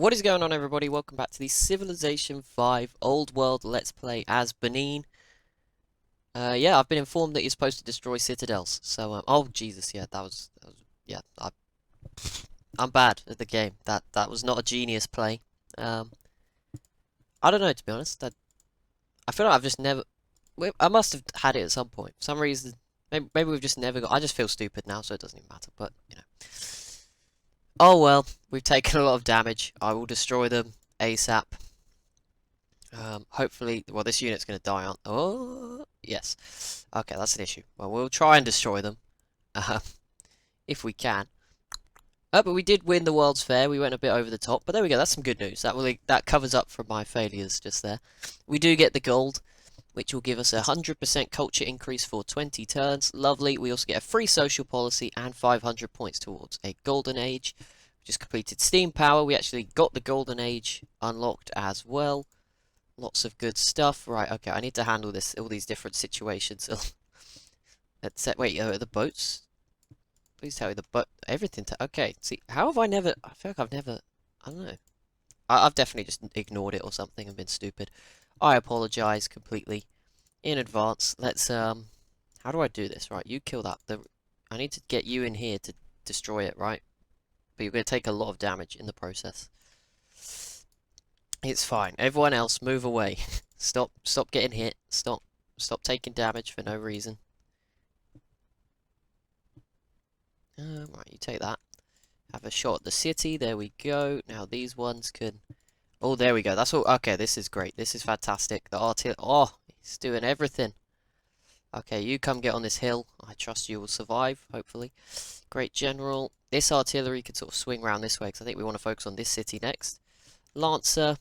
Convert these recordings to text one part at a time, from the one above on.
What is going on, everybody? Welcome back to the Civilization 5 Old World Let's Play as Benin. Yeah, I've been informed that you're supposed to destroy citadels. So, oh Jesus, yeah, yeah, I'm bad at the game. That was not a genius play. Um, I don't know, to be honest. I feel like I've just never. I must have had it at some point. For some reason, maybe we've just never got. I just feel stupid now, so it doesn't even matter. But you know. Oh well, we've taken a lot of damage. I will destroy them ASAP. Hopefully, well, this unit's going to die on. Oh, yes. Okay, that's an issue. Well, we'll try and destroy them, uh, if we can. But we did win the World's Fair. We went a bit over the top, but there we go. That's some good news. That covers up for my failures just there. We do get the gold, which will give us a 100% culture increase for 20 turns. Lovely. We also get a free social policy and 500 points towards a golden age. We just completed steam power. We actually got the golden age unlocked as well. Lots of good stuff. Right, okay, I need to handle all these different situations. Let's set, wait, the boats? Please tell me the boat, everything okay, see, how have I never, I feel like I've never, I don't know. I've definitely just ignored it or something and been stupid. I apologize completely in advance. How do I do this? Right, you kill that. I need to get you in here to destroy it, right? But you're going to take a lot of damage in the process. It's fine. Everyone else, move away. Stop getting hit. Stop taking damage for no reason. Right, you take that. Have a shot at the city. There we go. Now these ones can. Oh, there we go. That's all. Okay, this is great. This is fantastic. The artillery. Oh, he's doing everything. Okay, you come get on this hill. I trust you will survive, hopefully. Great general. This artillery could sort of swing around this way because I think we want to focus on this city next. Lancer.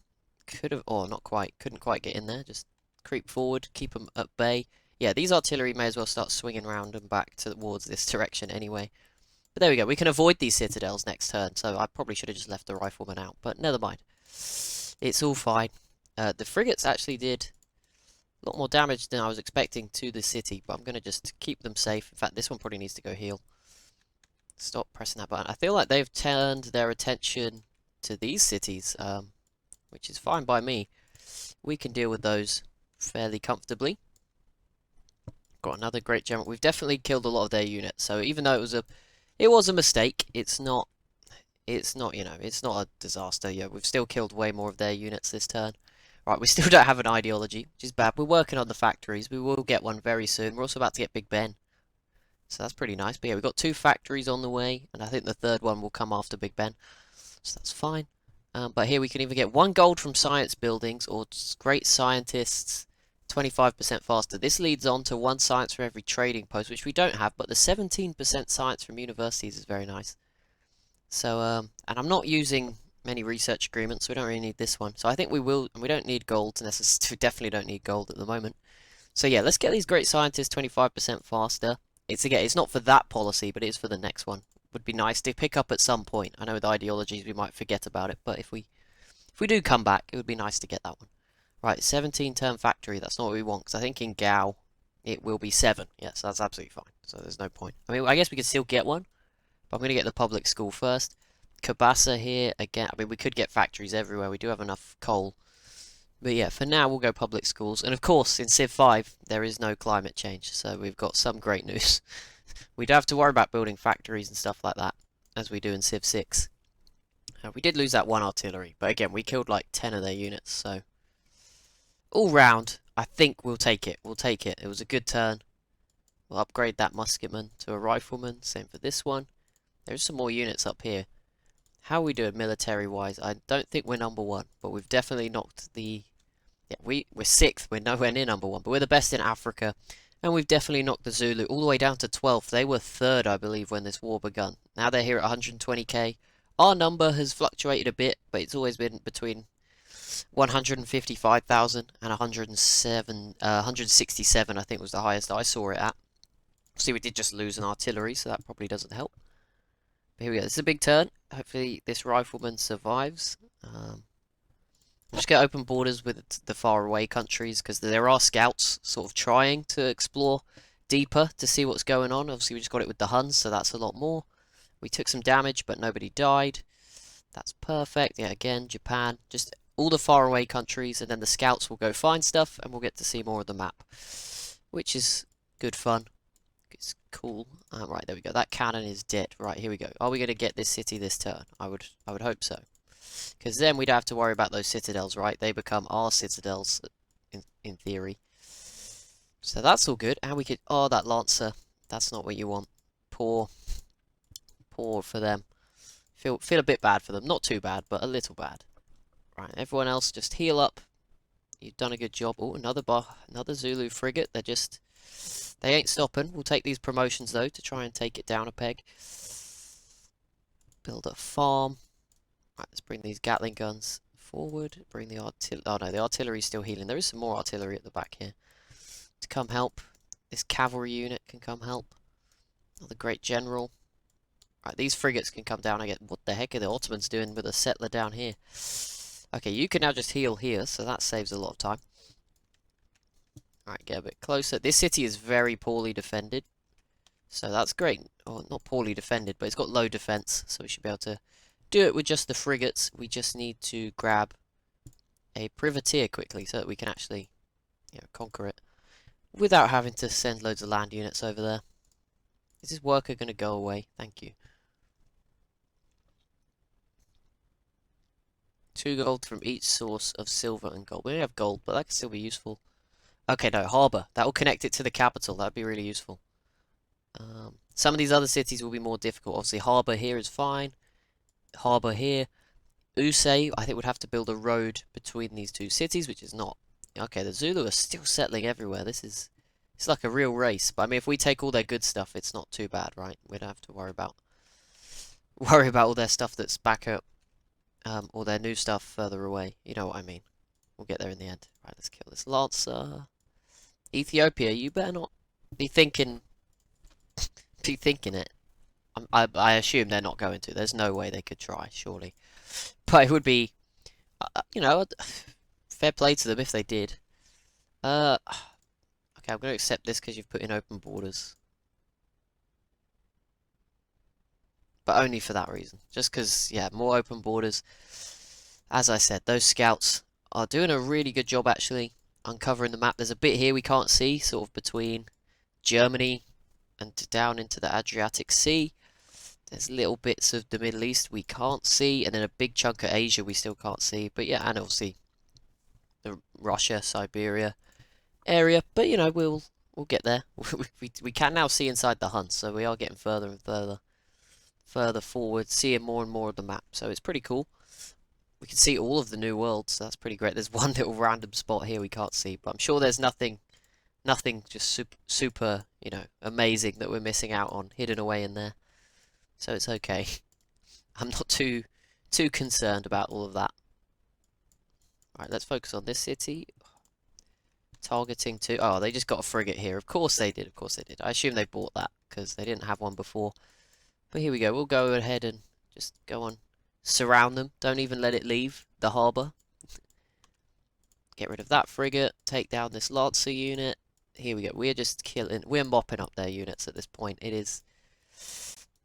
Could have, oh, not quite. Couldn't quite get in there. Just creep forward, keep them at bay. Yeah, these artillery may as well start swinging around and back towards this direction anyway. But there we go. We can avoid these citadels next turn, so I probably should have just left the riflemen out. But never mind. It's all fine. The frigates actually did a lot more damage than I was expecting to the city, but I'm going to just keep them safe. In fact, this one probably needs to go heal. Stop pressing that button. I feel like they've turned their attention to these cities, which is fine by me. We can deal with those fairly comfortably. Got another great general. We've definitely killed a lot of their units, so even though it was a mistake, it's not, you know, it's not a disaster. Yeah, we've still killed way more of their units this turn. Right, we still don't have an ideology, which is bad. We're working on the factories. We will get one very soon. We're also about to get Big Ben, so that's pretty nice. But yeah, we've got 2 factories on the way, and I think the 3rd one will come after Big Ben, so that's fine. But here we can either get 1 gold from science buildings or great scientists 25% faster. This leads on to 1 science for every trading post, which we don't have, but the 17% science from universities is very nice. So, and I'm not using many research agreements, so we don't really need this one. So I think we will, and we don't need gold necessarily. We definitely don't need gold at the moment. So yeah, let's get these great scientists 25% faster. It's not for that policy, but it is for the next one. Would be nice to pick up at some point. I know with ideologies we might forget about it, but if we do come back, it would be nice to get that one. Right, 17 turn factory. That's not what we want, because I think in Gao it will be 7. Yes, that's absolutely fine. So there's no point. I mean, I guess we could still get one, but I'm going to get the public school first. Kabasa here again. I mean, we could get factories everywhere. We do have enough coal. But yeah, for now we'll go public schools. And of course, in Civ 5 there is no climate change, so we've got some great news. We don't have to worry about building factories and stuff like that, as we do in Civ 6. We did lose that 1 artillery, but again, we killed like 10 of their units, so all round, I think we'll take it. We'll take it. It was a good turn. We'll upgrade that musketman to a rifleman. Same for this one. There's some more units up here. How are we doing military-wise? I don't think we're number 1, but we've definitely knocked the... Yeah, we're 6th. We're nowhere near number 1, but we're the best in Africa. And we've definitely knocked the Zulu all the way down to 12th. They were 3rd, I believe, when this war begun. Now they're here at 120k. Our number has fluctuated a bit, but it's always been between 155,000 and 167, I think was the highest I saw it at. See, we did just lose an artillery, so that probably doesn't help. But here we go. This is a big turn. Hopefully this rifleman survives. Just get open borders with the faraway countries, because there are scouts sort of trying to explore deeper to see what's going on. Obviously we just got it with the Huns, so that's a lot more. We took some damage, but nobody died. That's perfect. Yeah, again, Japan. Just all the faraway countries, and then the scouts will go find stuff, and we'll get to see more of the map, which is good fun. It's cool. Right, there we go. That cannon is dead. Right, here we go. Are we going to get this city this turn? I would hope so. Because then we don't have to worry about those citadels, right? They become our citadels, in theory. So that's all good. And we could... Oh, that Lancer. That's not what you want. Poor. Poor for them. Feel a bit bad for them. Not too bad, but a little bad. Right, everyone else just heal up. You've done a good job. Oh, another Zulu frigate. They ain't stopping. We'll take these promotions, though, to try and take it down a peg. Build a farm. Right, let's bring these Gatling guns forward. Bring the artillery. Oh, no, the artillery's still healing. There is some more artillery at the back here to come help. This cavalry unit can come help. Another great general. Right, these frigates can come down. What the heck are the Ottomans doing with a settler down here? Okay, you can now just heal here, so that saves a lot of time. Alright, get a bit closer. This city is very poorly defended, so that's great. Oh, not poorly defended, but it's got low defense, so we should be able to do it with just the frigates. We just need to grab a privateer quickly so that we can actually, conquer it without having to send loads of land units over there. Is this worker going to go away? Thank you. 2 gold from each source of silver and gold. We don't have gold, but that can still be useful. Okay, no, harbour. That will connect it to the capital. That'd be really useful. Some of these other cities will be more difficult. Obviously, harbour here is fine. Harbour here. Usei, I think would have to build a road between these two cities, which is not. Okay, the Zulu are still settling everywhere. It's like a real race. But I mean, if we take all their good stuff, it's not too bad, right? We don't have to worry about all their stuff that's back up, or their new stuff further away. You know what I mean? We'll get there in the end. Right, let's kill this Lancer. Ethiopia, you better not be thinking it. I assume they're not going to. There's no way they could try, surely. But it would be, fair play to them if they did. Okay, I'm going to accept this because you've put in open borders. But only for that reason. Just because, yeah, more open borders. As I said, those scouts are doing a really good job, actually, uncovering the map. There's a bit here we can't see, sort of between Germany and down into the Adriatic Sea. There's little bits of the Middle East we can't see, and then a big chunk of Asia we still can't see. But yeah, and obviously the Russia, Siberia area. But we'll get there. we can now see inside the Hun, so we are getting further and further forward, seeing more and more of the map. So it's pretty cool. We can see all of the new worlds, so that's pretty great. There's one little random spot here we can't see, but I'm sure there's nothing just super, amazing that we're missing out on, hidden away in there. So it's okay. I'm not too concerned about all of that. Right, let's focus on this city. Targeting to... Oh, they just got a frigate here. Of course they did. Of course they did. I assume they bought that because they didn't have one before. But here we go. We'll go ahead and just go on. Surround them. Don't even let it leave the harbour. Get rid of that frigate. Take down this Lancer unit. Here we go. We're just killing... We're mopping up their units at this point.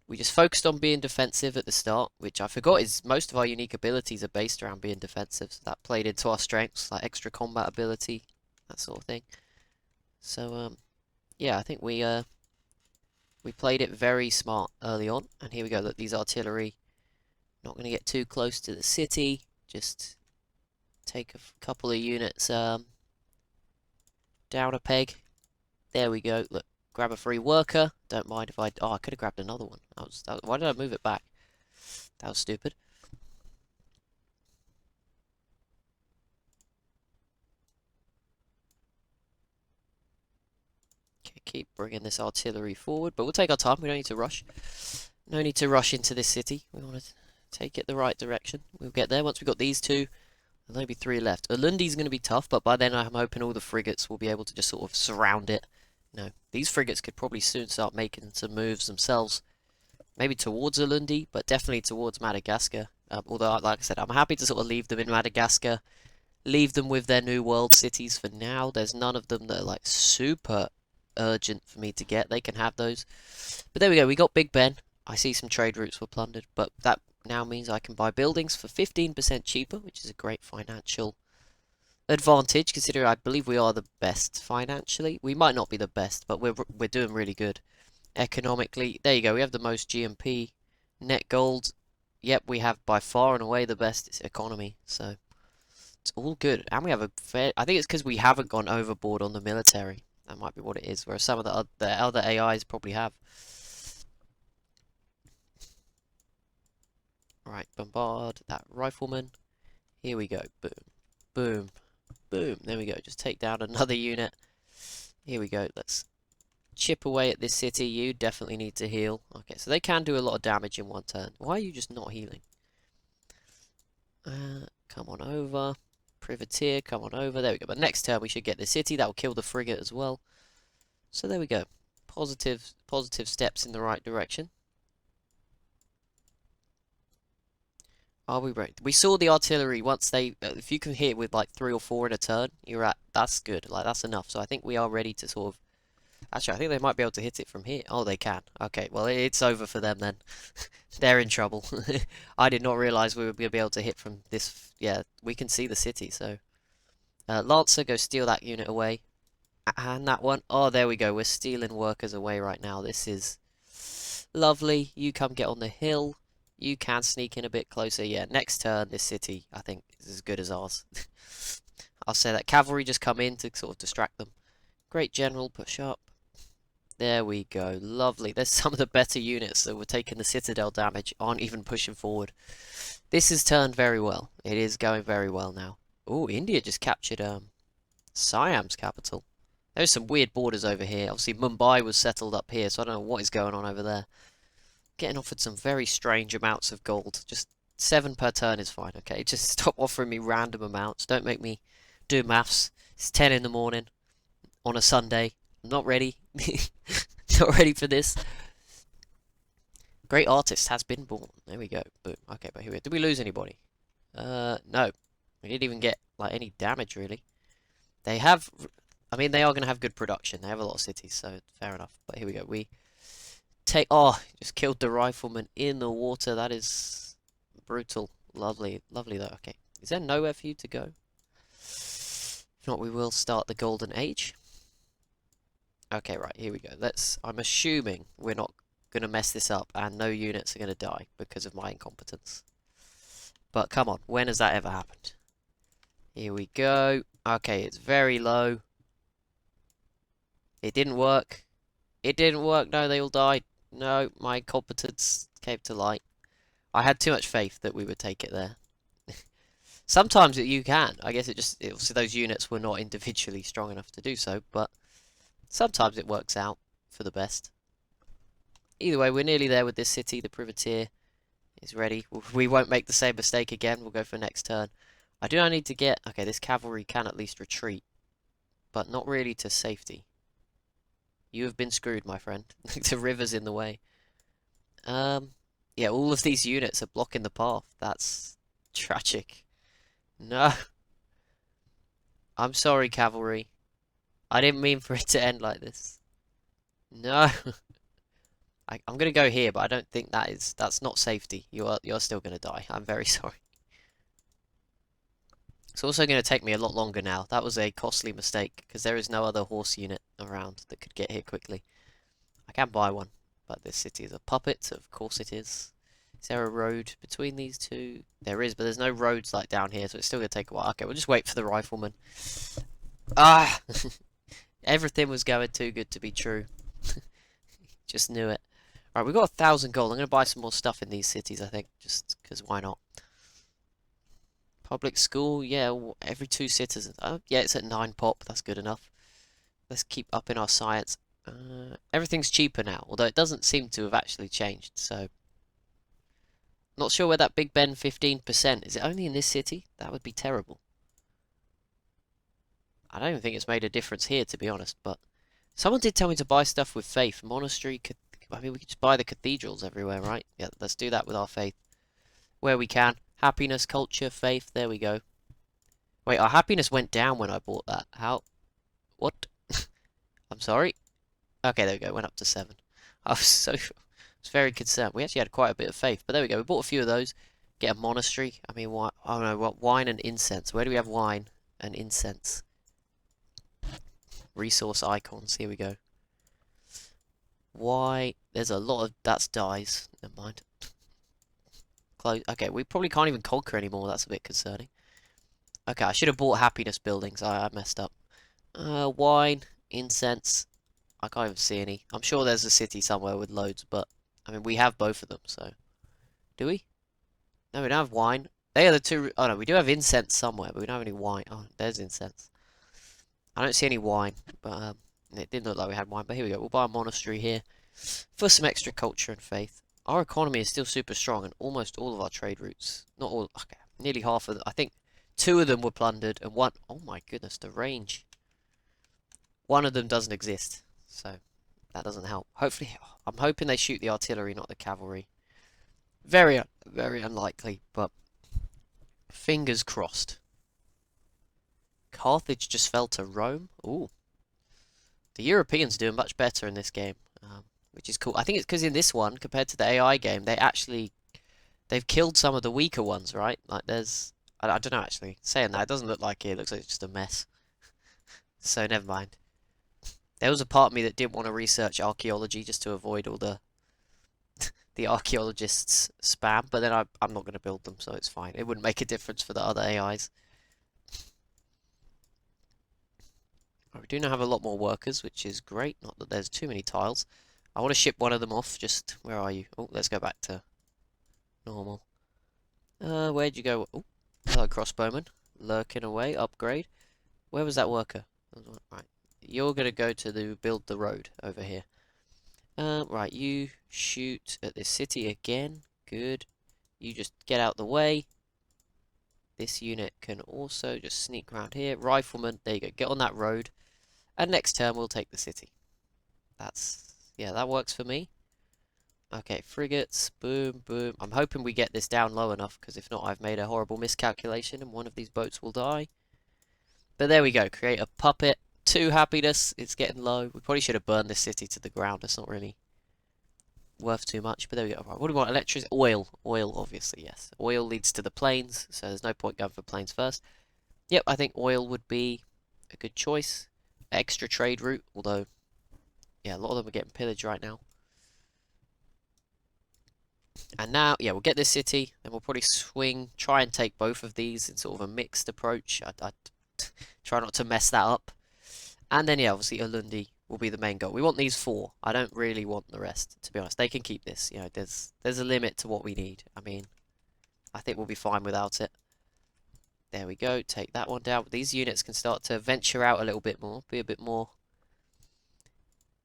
We just focused on being defensive at the start, which I forgot is most of our unique abilities are based around being defensive. So that played into our strengths, like extra combat ability, that sort of thing. So, yeah, I think we played it very smart early on. And here we go. Look, these artillery, not going to get too close to the city. Just take a couple of units down a peg. There we go. Look. Grab a free worker. Don't mind if I... Oh, I could have grabbed another one. Why did I move it back? That was stupid. Okay, keep bringing this artillery forward. But we'll take our time. We don't need to rush. No need to rush into this city. We want to take it the right direction. We'll get there. Once we've got these two, there'll only be 3 left. Ulundi's going to be tough, but by then I'm hoping all the frigates will be able to just sort of surround it. These frigates could probably soon start making some moves themselves. Maybe towards Ulundi, but definitely towards Madagascar. Although, like I said, I'm happy to sort of leave them in Madagascar. Leave them with their new world cities for now. There's none of them that are like super urgent for me to get. They can have those. But there we go. We got Big Ben. I see some trade routes were plundered. But that now means I can buy buildings for 15% cheaper, which is a great financial advantage, considering I believe we are the best financially. We might not be the best, but we're doing really good economically. There you go. We have the most GMP, net gold. Yep, we have by far and away the best economy. So it's all good, and we have a fair. I think it's because we haven't gone overboard on the military. That might be what it is. Whereas some of the other AIs probably have. Right, bombard that rifleman. Here we go. Boom, boom, boom. There we go. Just take down another unit. Here we go. Let's chip away at this city. You definitely need to heal. Okay, so they can do a lot of damage in one turn. Why are you just not healing? Come on over. Privateer, come on over. There we go. But next turn we should get the city. That will kill the frigate as well. So there we go. Positive steps in the right direction. Are we ready? We saw the artillery once they, if you can hit with like 3 or 4 in a turn, that's good. Like, that's enough. So I think we are ready to sort of, actually, I think they might be able to hit it from here. Oh, they can. Okay, well, it's over for them then. They're in trouble. I did not realize we would be able to hit from this. Yeah, we can see the city, so. Lancer, go steal that unit away. And that one. Oh, there we go. We're stealing workers away right now. This is lovely. You come get on the hill. You can sneak in a bit closer. Yeah, next turn, this city, I think, is as good as ours. I'll say that. Cavalry just come in to sort of distract them. Great general, push up. There we go. Lovely. There's some of the better units that were taking the citadel damage, aren't even pushing forward. This has turned very well. It is going very well now. Oh, India just captured Siam's capital. There's some weird borders over here. Obviously, Mumbai was settled up here, so I don't know what is going on over there. Getting offered some very strange amounts of gold. Just 7 per turn is fine, okay? Just stop offering me random amounts. Don't make me do maths. It's 10 in the morning on a Sunday. I'm not ready. Not ready for this. Great artist has been born. There we go. Boom. Okay, but here we go. Did we lose anybody? No. We didn't even get, like, any damage, really. They have... I mean, they are going to have good production. They have a lot of cities, so fair enough. But here we go. We take... Oh, just killed the rifleman in the water. That is brutal. Lovely. Lovely, though. Okay. Is there nowhere for you to go? If not, we will start the Golden Age. Okay, right. Here we go. I'm assuming we're not going to mess this up and no units are going to die because of my incompetence. But come on. When has that ever happened? Here we go. Okay, it's very low. It didn't work. It didn't work. No, they all died. No, my incompetence came to light. I had too much faith that we would take it there. Sometimes you can. I guess obviously those units were not individually strong enough to do so, but sometimes it works out for the best. Either way, we're nearly there with this city. The privateer is ready. We won't make the same mistake again. We'll go for next turn. I do not need to get... Okay, this cavalry can at least retreat, but not really to safety. You have been screwed, my friend. The river's in the way. Yeah, all of these units are blocking the path. That's tragic. No. I'm sorry, cavalry. I didn't mean for it to end like this. No. I'm gonna go here, but I don't think that's not safety. You're still gonna die. I'm very sorry. It's also gonna take me a lot longer now. That was a costly mistake because there is no other horse unit around that could get here quickly. I can buy one, but this city is a puppet. Of course it is. Is there a road between these two? There is, but there's no roads like down here, so it's still gonna take a while. Okay, we'll just wait for the rifleman. Ah! Everything was going too good to be true. Just knew it. Alright, we've got 1,000 gold. I'm going to buy some more stuff in these cities, I think. Just because why not? Public school, yeah, every 2 citizens. Oh, yeah, it's at 9 pop. That's good enough. Let's keep upping our science. Everything's cheaper now, although it doesn't seem to have actually changed, so... Not sure where that Big Ben 15%. Is it only in this city? That would be terrible. I don't even think it's made a difference here, to be honest, but... Someone did tell me to buy stuff with faith. Monastery, I mean, we could just buy the cathedrals everywhere, right? Yeah, let's do that with our faith. Where we can. Happiness, culture, faith, there we go. Wait, our happiness went down when I bought that. How? What? I'm sorry? Okay, there we go, it went up to 7. I was was very concerned. We actually had quite a bit of faith, but there we go. We bought a few of those. Get a monastery. I mean, what? I don't know what. Wine and incense. Where do we have wine and incense? Resource icons. Here we go. Why? There's a lot of that's dyes. Never mind. Close. Okay, we probably can't even conquer anymore. That's a bit concerning. Okay, I should have bought happiness buildings. I messed up. Wine, incense. I can't even see any. I'm sure there's a city somewhere with loads, but I mean we have both of them. So, do we? No, we don't have wine. They are the two. Oh no, we do have incense somewhere, but we don't have any wine. Oh, there's incense. I don't see any wine, but it didn't look like we had wine. But here we go. We'll buy a monastery here for some extra culture and faith. Our economy is still super strong, and almost all of our trade routes, not all, okay, nearly half of them. I think two of them were plundered, and one, oh my goodness, the range. One of them doesn't exist, so that doesn't help. Hopefully, I'm hoping they shoot the artillery, not the cavalry. Very, very unlikely, but fingers crossed. Carthage just fell to Rome. Ooh. The Europeans doing much better in this game, which is cool. I think it's because in this one, compared to the AI game, they've killed some of the weaker ones, right? Like I don't know actually. Saying that, it doesn't look like it. It looks like it's just a mess. So never mind. There was a part of me that didn't want to research archaeology just to avoid all the archaeologists' spam, but then I'm not going to build them, so it's fine. It wouldn't make a difference for the other AIs. We do now have a lot more workers, which is great. Not that there's too many tiles. I want to ship one of them off. Just, where are you? Oh, let's go back to normal. Where'd you go? Oh, hello, crossbowman. Lurking away. Upgrade. Where was that worker? Right. You're going to go to build the road over here. Right, you shoot at this city again. Good. You just get out the way. This unit can also just sneak around here. Rifleman, there you go. Get on that road. And next turn we'll take the city. Yeah, that works for me. Okay, frigates, boom, boom. I'm hoping we get this down low enough, because if not, I've made a horrible miscalculation and one of these boats will die. But there we go, create a puppet. 2 happiness, it's getting low. We probably should have burned this city to the ground. It's not really worth too much, but there we go. Right, what do we want? Electricity? Oil. Oil, obviously, yes. Oil leads to the plains, so there's no point going for plains first. Yep, I think oil would be a good choice. Extra trade route, although, yeah, a lot of them are getting pillaged right now. And now, yeah, we'll get this city, then we'll probably try and take both of these in sort of a mixed approach. I try not to mess that up. And then, yeah, obviously, Ulundi will be the main goal. We want these 4. I don't really want the rest, to be honest. They can keep this. You know, there's a limit to what we need. I mean, I think we'll be fine without it. There we go. Take that one down. These units can start to venture out a little bit more, be a bit more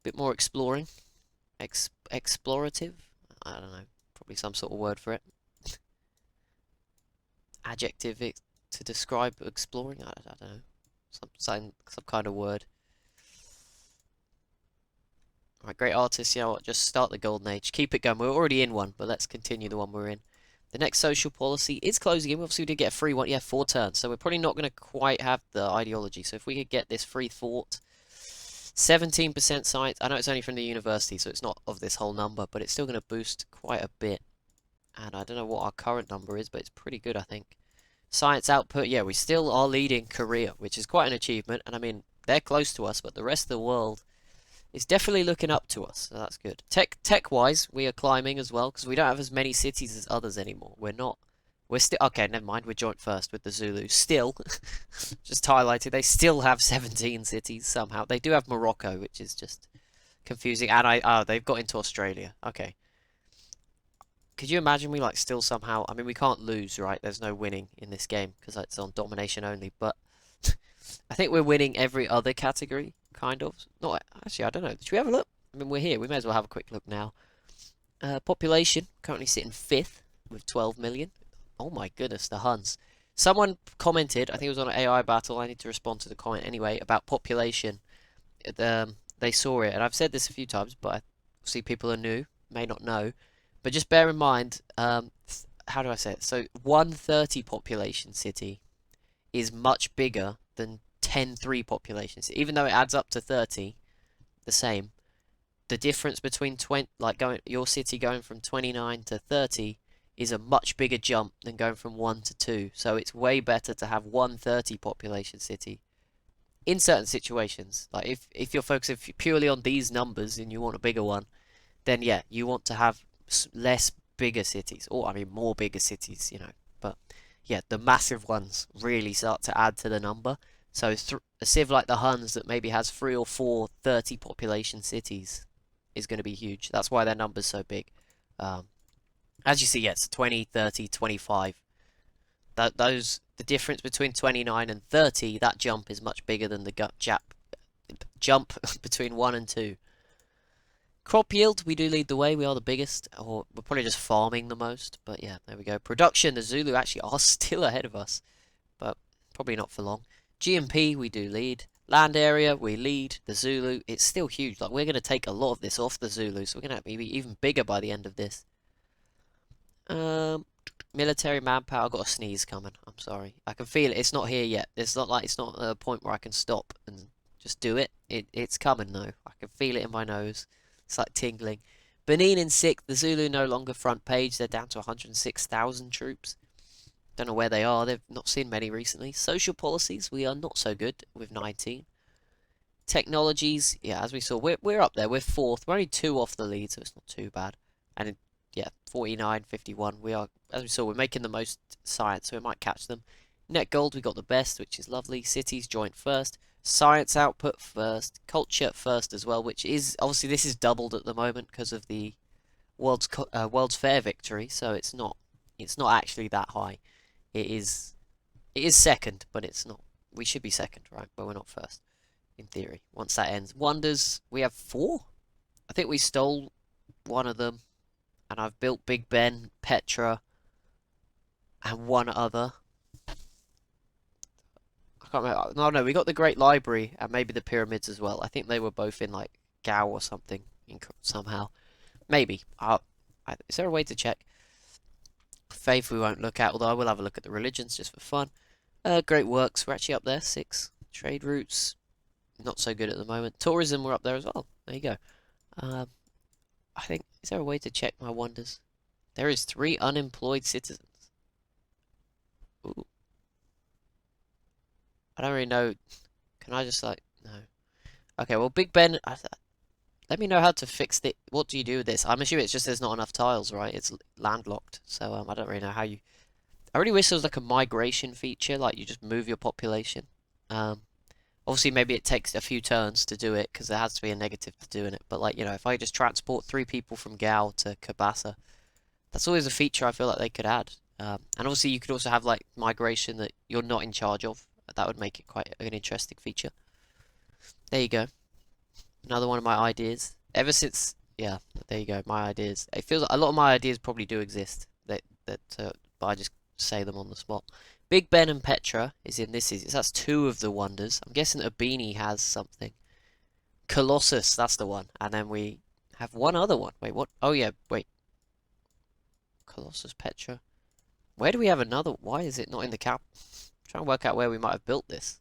exploring, explorative. I don't know. Probably some sort of word for it. Adjective to describe exploring. I don't know. Some kind of word. Right, great artists, you know what, just start the golden age. Keep it going. We're already in one, but let's continue the one we're in. The next social policy is closing in. Obviously, we did get a free one. Yeah, 4 turns. So we're probably not going to quite have the ideology. So if we could get this free thought, 17% science. I know it's only from the university, so it's not of this whole number, but it's still going to boost quite a bit. And I don't know what our current number is, but it's pretty good, I think. Science output, yeah, we still are leading Korea, which is quite an achievement. And I mean, they're close to us, but the rest of the world is definitely looking up to us, so that's good. Tech-wise, we are climbing as well, because we don't have as many cities as others anymore. We're still, okay, never mind, we're joint first with the Zulus. Still, just highlighted, they still have 17 cities somehow. They do have Morocco, which is just confusing, and they've got into Australia. Okay. Could you imagine we, like, still somehow, I mean, we can't lose, right? There's no winning in this game, because it's on domination only, but I think we're winning every other category. Kind of. Not actually, I don't know. Should we have a look? I mean, we're here. We may as well have a quick look now. Population currently sitting 5th with 12 million. Oh my goodness, the Huns. Someone commented, I think it was on an AI battle. I need to respond to the comment anyway about population. They saw it, and I've said this a few times, but I see people are new, may not know. But just bear in mind, how do I say it? So 130 population city is much bigger than 10-3 populations, even though it adds up to 30, the same. the difference between your city going from 29 to 30 is a much bigger jump than going from 1 to 2. So it's way better to have 130 population city in certain situations. Like if you're focusing purely on these numbers and you want a bigger one, then yeah, you want to have less bigger cities, or I mean more bigger cities, But yeah, the massive ones really start to add to the number. So a civ like the Huns that maybe has 3 or 4 30 population cities is going to be huge. That's why their number's so big. Um, as you see, yes, 20, 30, 25. The difference between 29 and 30, that jump is much bigger than the jump between 1 and 2. Crop yield, we do lead the way. We are the biggest, or we're probably just farming the most. But yeah, there we go. Production, the Zulu actually are still ahead of us, but probably not for long. GMP, we do lead. Land area, we lead. The Zulu, it's still huge. Like, we're going to take a lot of this off the Zulu, so we're going to be even bigger by the end of this. Military manpower, I've got a sneeze coming. I'm sorry. I can feel it. It's not here yet. It's not a point where I can stop and just do it. It's coming though. I can feel it in my nose. It's like tingling. Benin in 6th. The Zulu no longer front page. They're down to 106,000 troops. Don't know where they are. They've not seen many recently. Social policies, we are not so good with 19. Technologies, yeah, as we saw, we're up there. We're 4th. We're only 2 off the lead, so it's not too bad. And yeah, 49, 51. We are, as we saw, we're making the most science, so we might catch them. Net gold, we got the best, which is lovely. Cities joint first. Science output first. Culture first as well, which is obviously this is doubled at the moment because of the World's Fair victory. So it's not actually that high. It is second, but it's not. We should be second, right? But we're not first in theory. Once that ends, wonders, we have 4. I think we stole one of them. And I've built Big Ben, Petra, and one other. I can't remember. No, we got the Great Library and maybe the pyramids as well. I think they were both in like Gao or something somehow. Maybe. Is there a way to check? Faith we won't look at, although I will have a look at the religions just for fun. Great works, we're actually up there. 6. Trade routes, not so good at the moment. Tourism, we're up there as well. There you go. I think, is there a way to check my wonders? There is 3 unemployed citizens. Ooh. I don't really know. Can I just like, no. Okay, well, Big Ben, let me know how to fix it. What do you do with this? I'm assuming it's just there's not enough tiles, right? It's landlocked. So, I don't really know how you... I really wish there was like a migration feature, like you just move your population. Obviously maybe it takes a few turns to do it, because there has to be a negative to doing it. But like, if I just transport 3 people from Gao to Kabasa, that's always a feature I feel like they could add. And obviously you could also have like migration that you're not in charge of. That would make it quite an interesting feature. There you go. Another one of my ideas. Ever since, yeah, there you go, my ideas. It feels like a lot of my ideas probably do exist. But I just say them on the spot. Big Ben and Petra is in this. That's 2 of the wonders. I'm guessing Urbini has something. Colossus, that's the one. And then we have one other one. Wait, what? Oh yeah, wait. Colossus, Petra. Where do we have another? Why is it not in the cap? I'm trying to work out where we might have built this.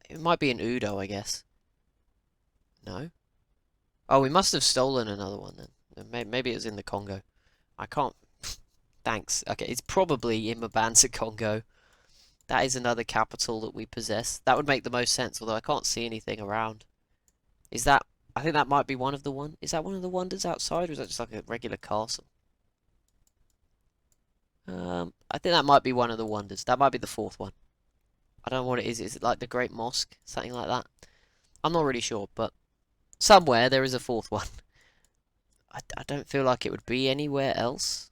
It might be in Udo, I guess. No? Oh, we must have stolen another one then. Maybe it was in the Congo. I can't... Thanks. Okay, it's probably in Mabanza, Congo. That is another capital that we possess. That would make the most sense, although I can't see anything around. Is that... I think that might be one of the one... Is that one of the wonders outside, or is that just like a regular castle? I think that might be one of the wonders. That might be the 4th one. I don't know what it is. Is it like the Great Mosque? Something like that? I'm not really sure, but somewhere there is a 4th one. I don't feel like it would be anywhere else.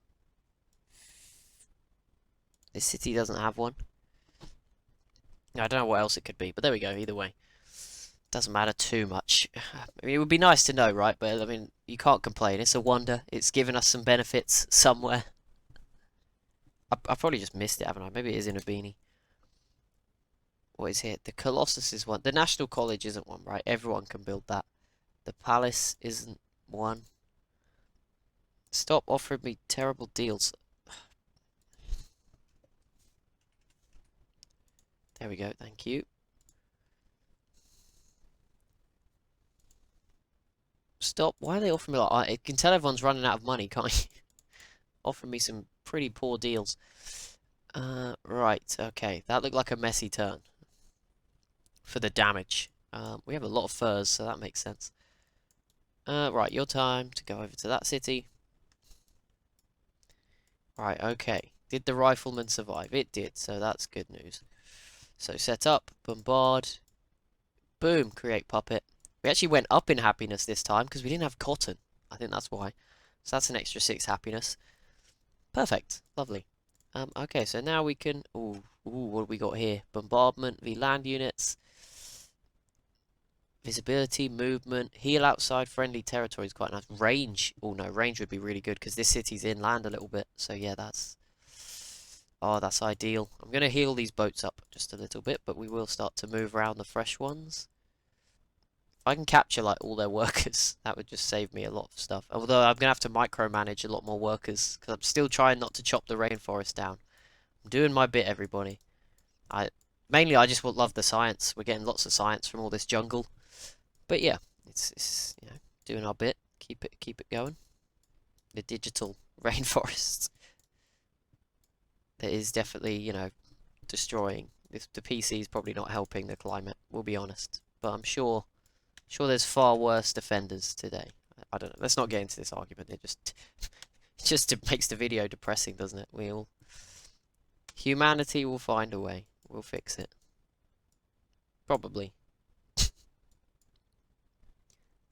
This city doesn't have one. I don't know what else it could be, but there we go, either way. Doesn't matter too much. I mean, it would be nice to know, right? But, I mean, you can't complain. It's a wonder. It's given us some benefits somewhere. I probably just missed it, haven't I? Maybe it is in a beanie. What is here? The Colossus is one. The National College isn't one, right? Everyone can build that. The Palace isn't one. Stop offering me terrible deals. There we go, thank you. stop. Why are they offering me like... I can tell everyone's running out of money, can't you? Offering me some pretty poor deals. Right, okay. That looked like a messy turn for the damage. We have a lot of furs, so that makes sense. Right, your time to go over to that city. Right, okay. Did the rifleman survive? It did, so that's good news. So set up, bombard, boom, create puppet. We actually went up in happiness this time because we didn't have cotton. I think that's why. So that's an extra 6 happiness. Perfect, lovely. Okay, so now we can... Ooh, what have we got here? Bombardment, v land units. Visibility, movement, heal outside friendly territory is quite nice. Range. Oh no, range would be really good because this city's inland a little bit. So yeah, that's... Oh, that's ideal. I'm going to heal these boats up just a little bit, but we will start to move around the fresh ones. If I can capture like all their workers, that would just save me a lot of stuff. Although I'm going to have to micromanage a lot more workers because I'm still trying not to chop the rainforest down. I'm doing my bit, everybody. Mainly I just love the science. We're getting lots of science from all this jungle. But yeah, it's you know, doing our bit. Keep it going. The digital rainforest that is definitely, you know, destroying. The PC is probably not helping the climate, we'll be honest. But I'm sure there's far worse defenders today. I don't know. Let's not get into this argument. It makes the video depressing, doesn't it? Humanity will find a way. We'll fix it. Probably.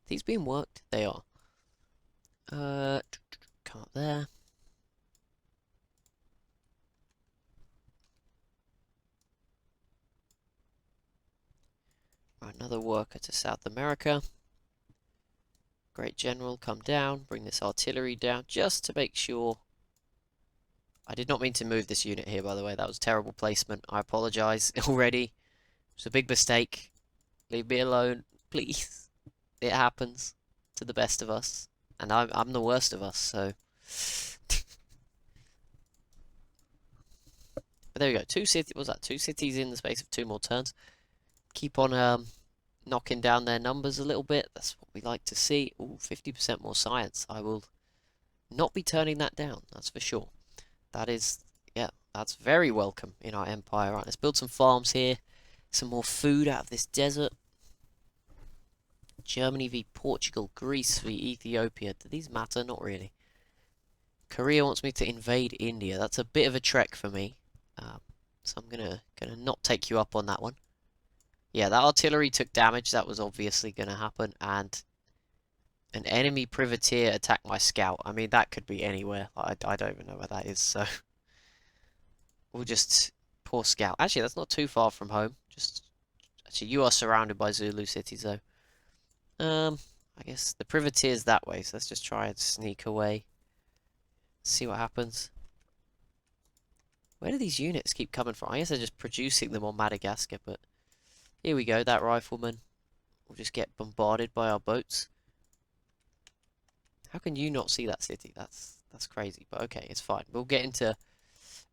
These being worked? They are. Come up there. Another worker to South America. Great General, come down. Bring this artillery down just to make sure. I did not mean to move this unit here, by the way. That was terrible placement. I apologise already. It's a big mistake. Leave me alone, please. It happens to the best of us. And I'm the worst of us, so... But there we go. Two cities in the space of 2 more turns. Keep on knocking down their numbers a little bit. That's what we like to see. Ooh, 50% more science. I will not be turning that down, that's for sure. That is, yeah, that's very welcome in our empire. Right, let's build some farms here. Some more food out of this desert. Germany v Portugal. Greece v Ethiopia. Do these matter? Not really. Korea wants me to invade India. That's a bit of a trek for me. So I'm gonna not take you up on that one. Yeah, that artillery took damage. That was obviously gonna happen. And an enemy privateer attacked my scout. I mean, that could be anywhere. I don't even know where that is, so... We'll just... Poor scout. Actually, that's not too far from home. Actually, you are surrounded by Zulu cities, though. I guess the privateer's that way, so let's just try and sneak away. See what happens. Where do these units keep coming from? I guess they're just producing them on Madagascar, but... Here we go, that rifleman will just get bombarded by our boats. How can you not see that city? That's crazy, but okay, it's fine. We'll get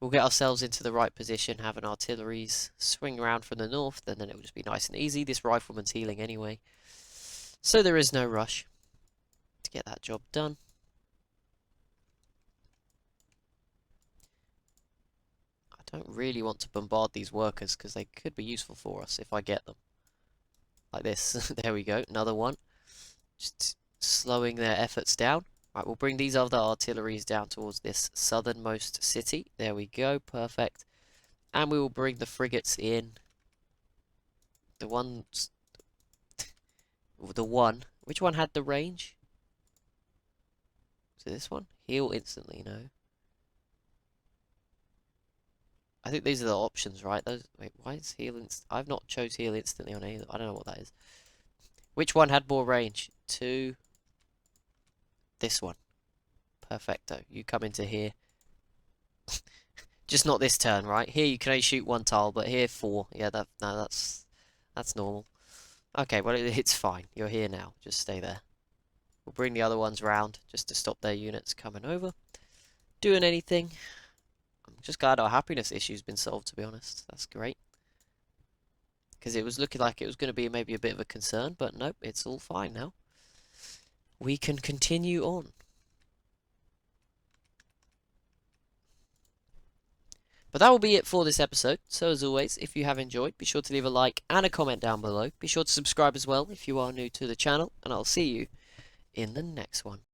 ourselves into the right position, have an artilleries swing around from the north, and then it will just be nice and easy. This rifleman's healing anyway, so there is no rush to get that job done. I don't really want to bombard these workers because they could be useful for us if I get them. Like this. There we go, another one. Just slowing their efforts down. Right, we'll bring these other artilleries down towards this southernmost city. There we go, perfect. And we will bring the frigates in. The ones... The one. Which one had the range? So this one? Heal instantly, no. I think these are the options, right? Wait, why is heal I've not chose heal instantly on either. I don't know what that is. Which one had more range? This one. Perfecto. You come into here. Just not this turn, right? Here you can only shoot 1 tile, but here 4. Yeah, that's normal. Okay, well it's fine. You're here now. Just stay there. We'll bring the other ones round just to stop their units coming over. Doing anything. I'm just glad our happiness issue's been solved, to be honest. That's great. Because it was looking like it was going to be maybe a bit of a concern, but nope, it's all fine now. we can continue on. But that will be it for this episode. So as always, if you have enjoyed, be sure to leave a like and a comment down below. Be sure to subscribe as well if you are new to the channel, and I'll see you in the next one.